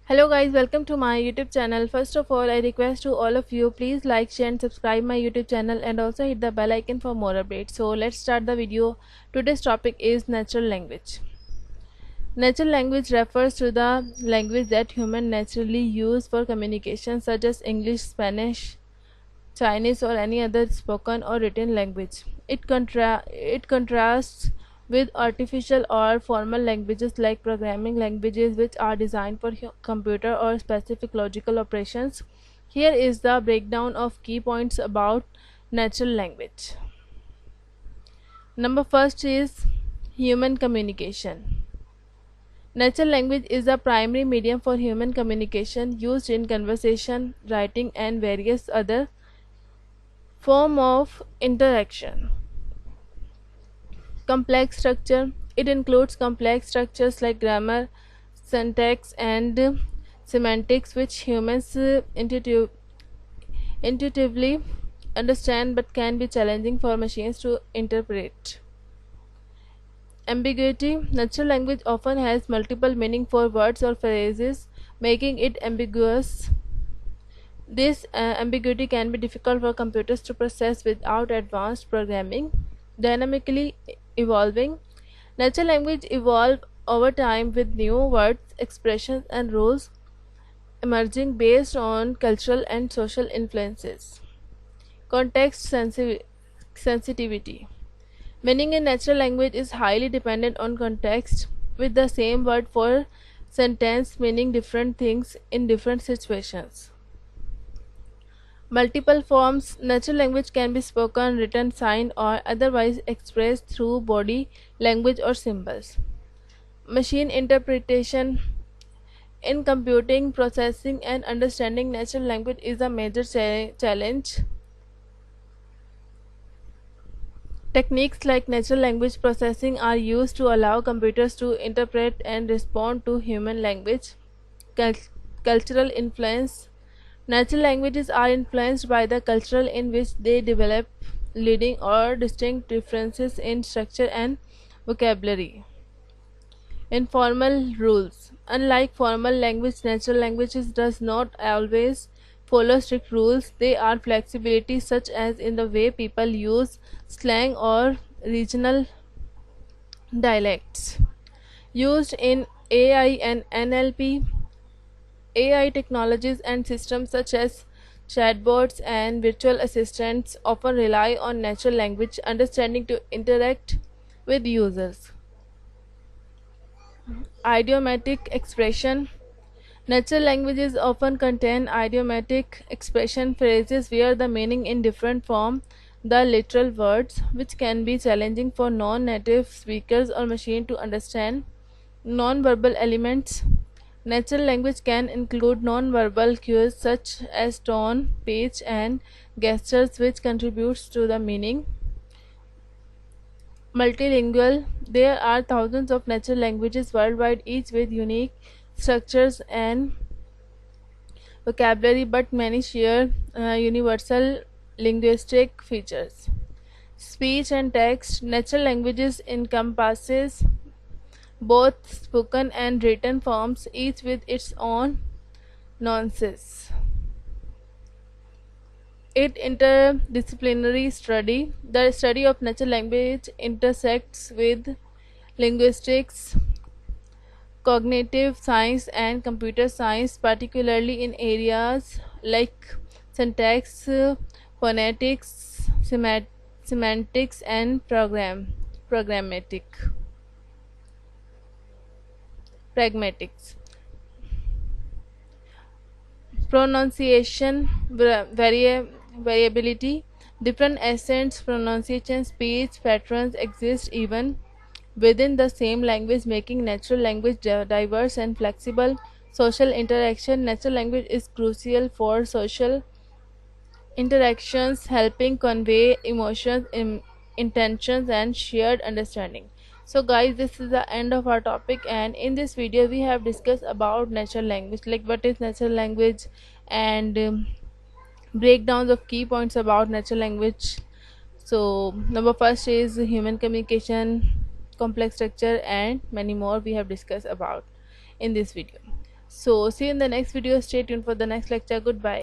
Hello guys, welcome to my YouTube channel. First of all, I request to all of you, please like, share and subscribe my YouTube channel and also hit the bell icon for more updates. So let's start the video. Today's topic is natural language. Natural language refers to the language that humans naturally use for communication, such as English, Spanish, Chinese or any other spoken or written language. It contrasts with artificial or formal languages like programming languages, which are designed for computer or specific logical operations. Here is the breakdown of key points about natural language. Number first is human communication. Natural language is the primary medium for human communication, used in conversation, writing and various other form of interaction. Complex structure. It includes complex structures like grammar, syntax, and semantics, which humans intuitively understand but can be challenging for machines to interpret. Ambiguity. Natural language often has multiple meaning for words or phrases, making it ambiguous. This ambiguity can be difficult for computers to process without advanced programming. Dynamically evolving. Natural language evolve over time with new words, expressions, and rules emerging based on cultural and social influences. Context sensitivity. Meaning in natural language is highly dependent on context, with the same word for sentence meaning different things in different situations. Multiple forms. Natural language can be spoken, written, signed, or otherwise expressed through body language or symbols. Machine interpretation. In computing, processing, and understanding natural language is a major challenge. Techniques like natural language processing are used to allow computers to interpret and respond to human language. Cultural influence. Natural languages are influenced by the culture in which they develop, leading or distinct differences in structure and vocabulary. Informal rules. Unlike formal language, natural languages does not always follow strict rules. They are flexibility, such as in the way people use slang or regional dialects. Used in AI and NLP. AI technologies and systems such as chatbots and virtual assistants often rely on natural language understanding to interact with users. Idiomatic expression. Natural languages often contain idiomatic expression phrases where the meaning in different form the literal words, which can be challenging for non-native speakers or machine to understand. Non-verbal elements. Natural language can include non-verbal cues such as tone, pitch, and gestures, which contributes to the meaning. Multilingual. There are thousands of natural languages worldwide, each with unique structures and vocabulary, but many share universal linguistic features. Speech and text. Natural languages encompasses both spoken and written forms, each with its own nuances. It interdisciplinary study. The study of natural language intersects with linguistics, cognitive science, and computer science, particularly in areas like syntax, phonetics, semantics, and programmatic pragmatics. Pronunciation variability. Different accents, pronunciation, speech patterns exist even within the same language, making natural language diverse and flexible. Social interaction. Natural language is crucial for social interactions, helping convey emotions, intentions, and shared understanding. So guys, this is the end of our topic, and in this video we have discussed about natural language, like what is natural language, and breakdowns of key points about natural language. So number first is human communication, complex structure, and many more we have discussed about in this video. So see you in the next video. Stay tuned for the next lecture. Goodbye.